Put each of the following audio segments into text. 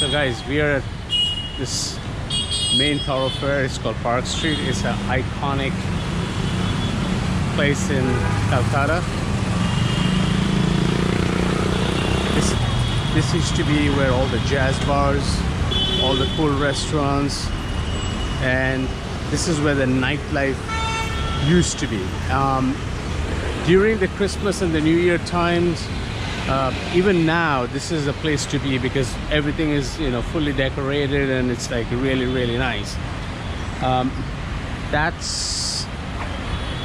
So guys, we are at this main thoroughfare. It's called Park Street. It's an iconic place in Calcutta. This used to be where all the jazz bars, all the cool restaurants, and this is where the nightlife used to be. During the Christmas and the New Year times, even now, this is a place to be because everything is, you know, fully decorated and it's like really nice.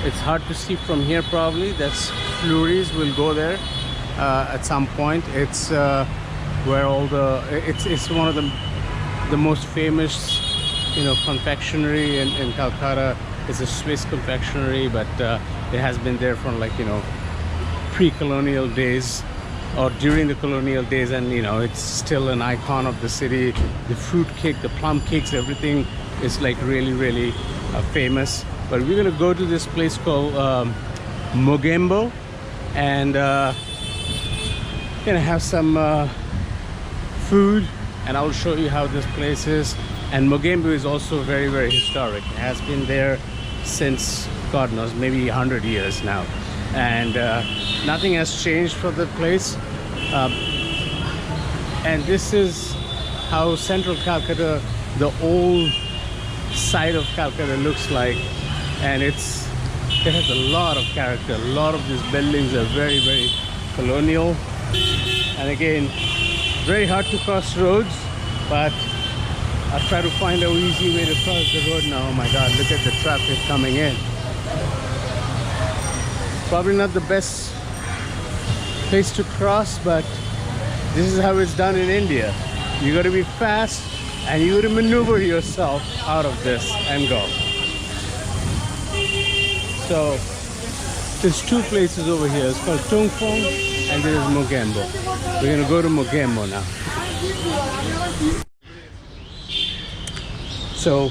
It's hard to see from here probably. That's Flurys. We'll go there at some point. It's where all the it's one of the most famous, you know, confectionery in Calcutta. It's a Swiss confectionery, but it has been there from, like, you know, pre-colonial days or during the colonial days, and you know, it's still an icon of the city. The fruit cake, the plum cakes, everything is like really famous. But we're gonna go to this place called Mocambo, and gonna have some food, and I'll show you how this place is. And Mocambo is also very historic. It has been there since, God knows, maybe 100 years now, and nothing has changed for the place. And this is how central Calcutta, the old side of Calcutta, looks like, and it has a lot of character. A lot of these buildings are very colonial, and again, very hard to cross roads, but I'll try to find an easy way to cross the road now. Oh my God, look at the traffic coming in. Probably not the best place to cross, but this is how it's done in India. You got to be fast and you got to maneuver yourself out of this and go. So there's two places over here. It's called Tung Fong and there is Mocambo. We're gonna go to Mocambo now. So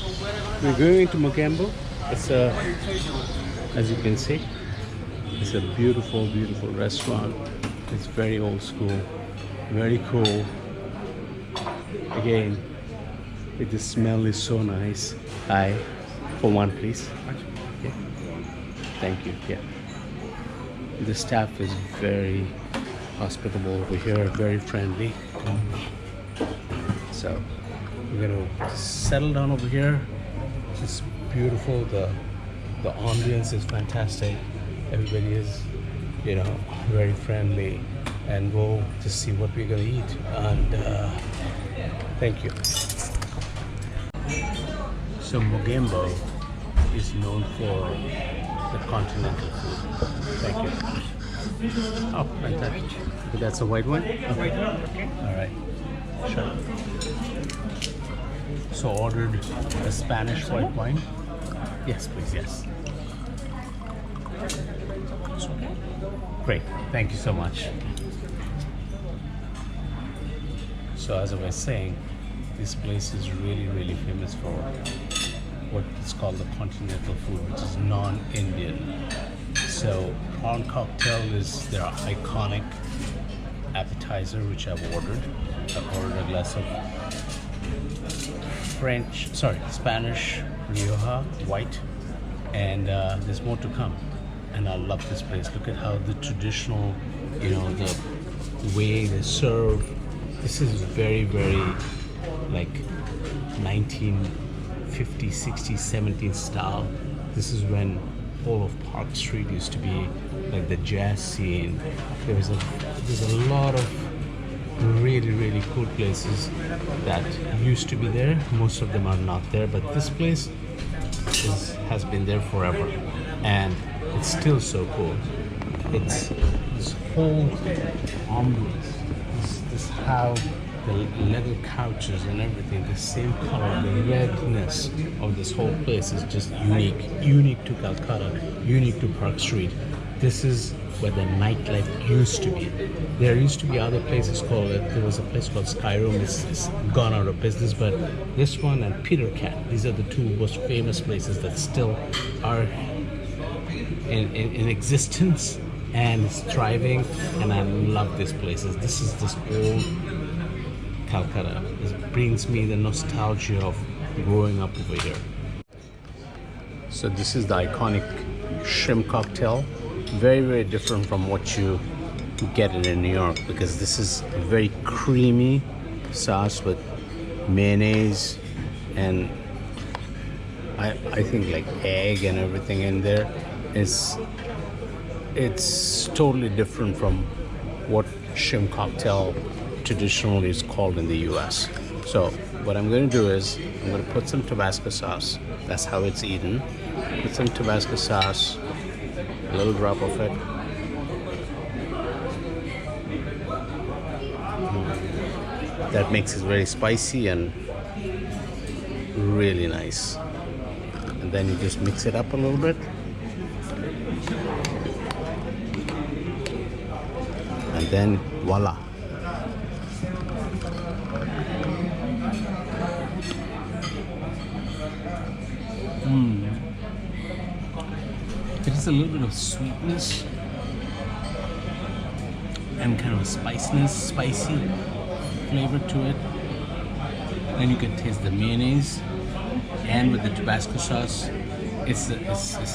we're going into Mocambo. It's as you can see, it's a beautiful restaurant. It's very old school, very cool. Again, the smell is so nice. Hi, for one please. Yeah. Thank you. Yeah. The staff is very hospitable over here, very friendly. So we're gonna settle down over here. It's beautiful. The ambience is fantastic. Everybody is, you know, very friendly, and we'll just see what we're gonna eat. And thank you. So Mocambo is known for the continental food. Thank you. Oh, fantastic. That's a white one? Okay. All right. Sure. So ordered a Spanish white wine. Yes, please, yes. Great, thank you so much. So as I was saying, this place is really famous for what is called the continental food, which is non-Indian. So prawn cocktail is their iconic appetizer, which I've ordered. I've ordered a glass of Spanish Rioja white, and there's more to come. And I love this place. Look at how the traditional, you know, the way they serve. This is very like 1950s, 60s, 70s style. This is when all of Park Street used to be like the jazz scene. There's a lot of really cool places that used to be there. Most of them are not there, but this place has been there forever, and it's still so cool. It's this whole ambience, this how the leather couches and everything, the same color, the redness of this whole place is just unique to Calcutta, unique to Park Street. This is where the nightlife used to be. There used to be other places called, there was a place called Skyroom, it's gone out of business, but this one and Peter Cat, these are the two most famous places that still are in existence and thriving, and I love these places. This is this old Calcutta. This brings me the nostalgia of growing up over here. So this is the iconic shrimp cocktail. Very, very different from what you get it in New York, because this is a very creamy sauce with mayonnaise and I think like egg and everything in there. It's totally different from what shrimp cocktail traditionally is called in the US. So what I'm going to do is I'm going to put some Tabasco sauce. That's how it's eaten. Put some Tabasco sauce, a little drop of it. That makes it very spicy and really nice. And then you just mix it up a little bit. And then voila. It is a little bit of sweetness and kind of a spicy flavor to it. And you can taste the mayonnaise, and with the Tabasco sauce, it's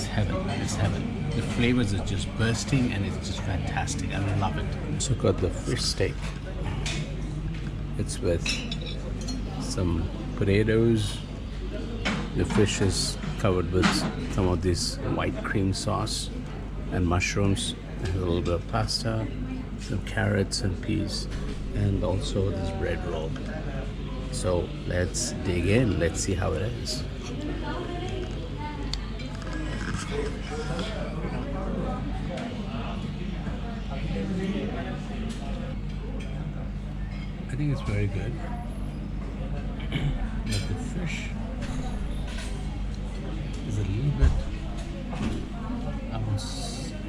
heaven. It's heaven. The flavors are just bursting, and it's just fantastic. I love it. So got the fish steak. It's with some potatoes. The fish is covered with some of this white cream sauce and mushrooms, and a little bit of pasta, some carrots and peas, and also this bread roll. So let's dig in. Let's see how it is. I think it's very good. But the fish is a little bit,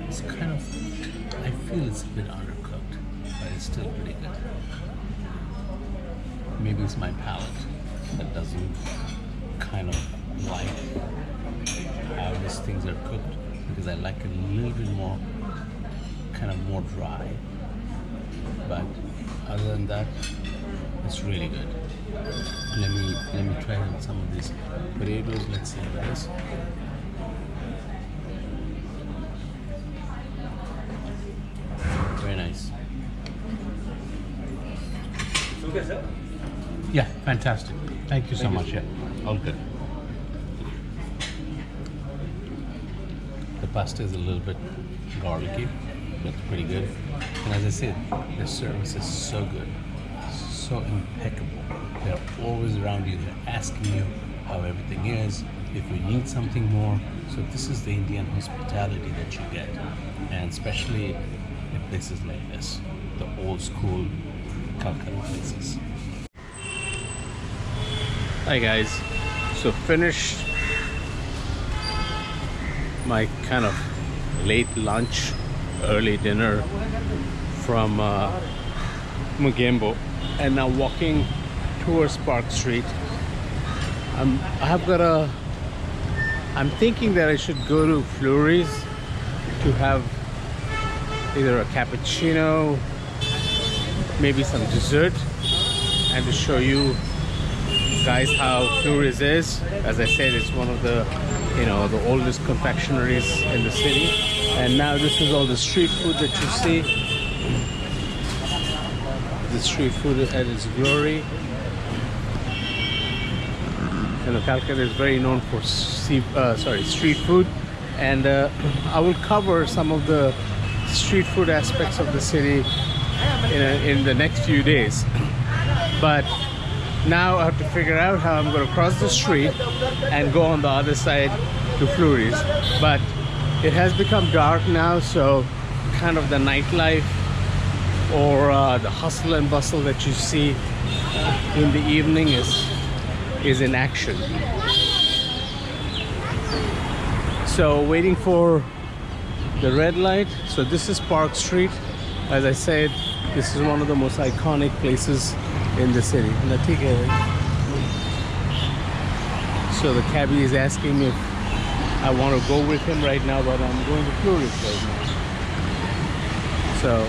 it's kind of, I feel it's a bit undercooked, but it's still pretty good. Maybe it's my palate that doesn't kind of like how these things are cooked, because I like it a little bit more, kind of more dry. But other than that, it's really good. Let me try out some of these potatoes. Let's see how it is. Very nice. Yeah, fantastic. Thank you so much. Yeah, all good. The pasta is a little bit garlicky, but pretty good. And as I said, the service is so good, so impeccable. They're always around you. They're asking you how everything is, if you need something more. So this is the Indian hospitality that you get, and especially in places like this, the old school Calcutta places. Hi guys, so finished my kind of late lunch, early dinner from Mocambo, and now walking towards Park Street. I'm thinking that I should go to Flurys to have either a cappuccino, maybe some dessert, and to show you guys how Flurys is. As I said, it's one of the, the oldest confectioneries in the city. And now this is all the street food that you see. The street food at its glory. Calcutta is very known for street food, and I will cover some of the street food aspects of the city in the next few days. But now I have to figure out how I'm going to cross the street and go on the other side to Flurys. But it has become dark now, so kind of the nightlife or the hustle and bustle that you see in the evening is in action. So waiting for the red light. So this is Park Street. As I said, this is one of the most iconic places in the city. So the cabbie is asking me if I want to go with him right now, but I'm going to Flurys right now. So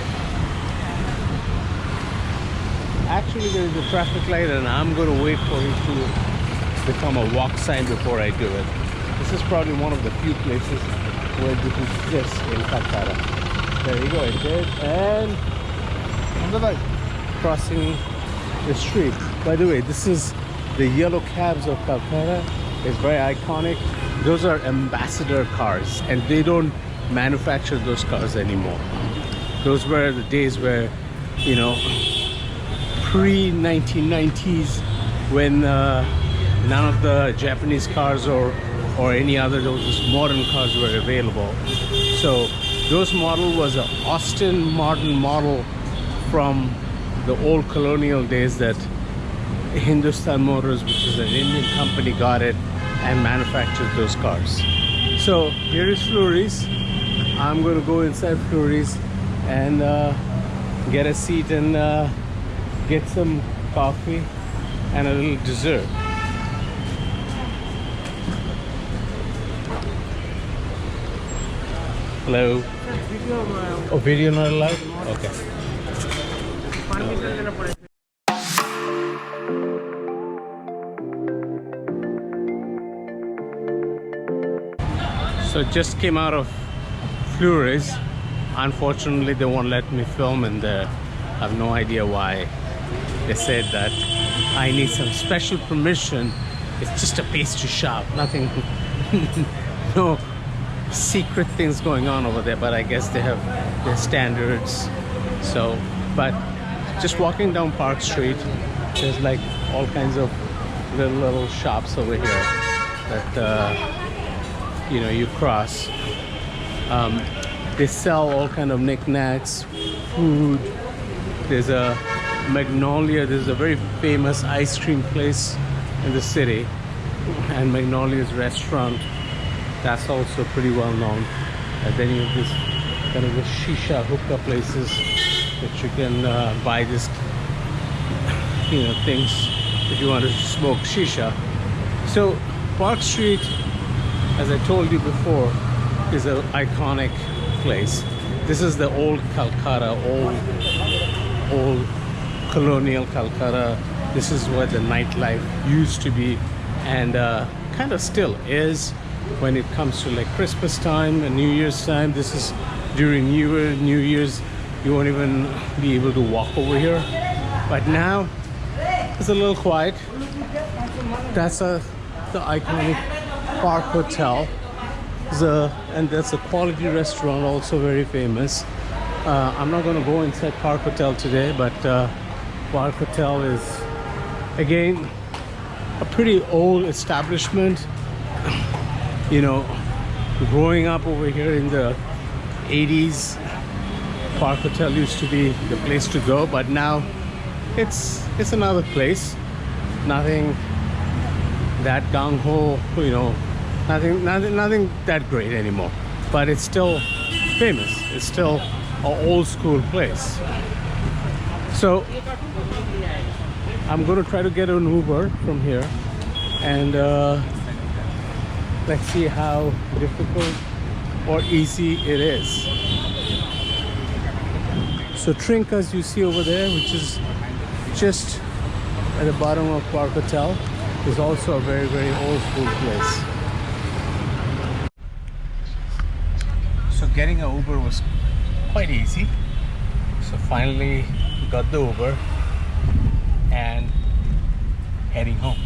actually there is a traffic light, and I'm going to wait for it to become a walk sign before I do it. This is probably one of the few places where this exists in Kolkata. There you go, it did. And on the right, crossing the street. By the way, this is the yellow cabs of Kolkata. It's very iconic. Those are ambassador cars, and they don't manufacture those cars anymore. Those were the days where, you know, pre-1990s, when none of the Japanese cars or any other those modern cars were available. So those model was an Austin modern model from the old colonial days that Hindustan Motors, which is an Indian company, got it and manufactured those cars. So here is Flurys. I'm going to go inside Flurys and get a seat and get some coffee and a little dessert. Hello. Oh, video not allowed? Okay. So just came out of Flurys. Unfortunately, they won't let me film in there. I have no idea why. They said that I need some special permission. It's just a place to shop, nothing, no secret things going on over there, but I guess they have their standards. So, but just walking down Park Street, there's like all kinds of little shops over here that you know, you cross. They sell all kind of knickknacks, food. There's a Magnolia. There's a very famous ice cream place in the city, and Magnolia's restaurant, that's also pretty well known. And then you have this kind of the shisha hookah places that you can buy this, you know, things if you want to smoke shisha. So Park Street, as I told you before, is an iconic place. This is the old Kolkata, old colonial Kolkata. This is where the nightlife used to be, and kind of still is when it comes to like Christmas time and New Year's time. This is during New Year's, you won't even be able to walk over here. But now it's a little quiet. That's the iconic Park Hotel. And that's a quality restaurant, also very famous. I'm not going to go inside Park Hotel today, but Park Hotel is again a pretty old establishment. You know, growing up over here in the 80s, Park Hotel used to be the place to go, but now it's another place. Nothing that gung-ho, you know, nothing that great anymore, but it's still famous. It's still an old school place. So I'm going to try to get an Uber from here, and let's see how difficult or easy it is. So Trinkas you see over there, which is just at the bottom of Park Hotel, is also a very, very old school place. So getting an Uber was quite easy. So finally got the Uber and heading home.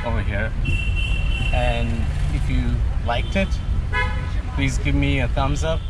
over here. And if you liked it, please give me a thumbs up.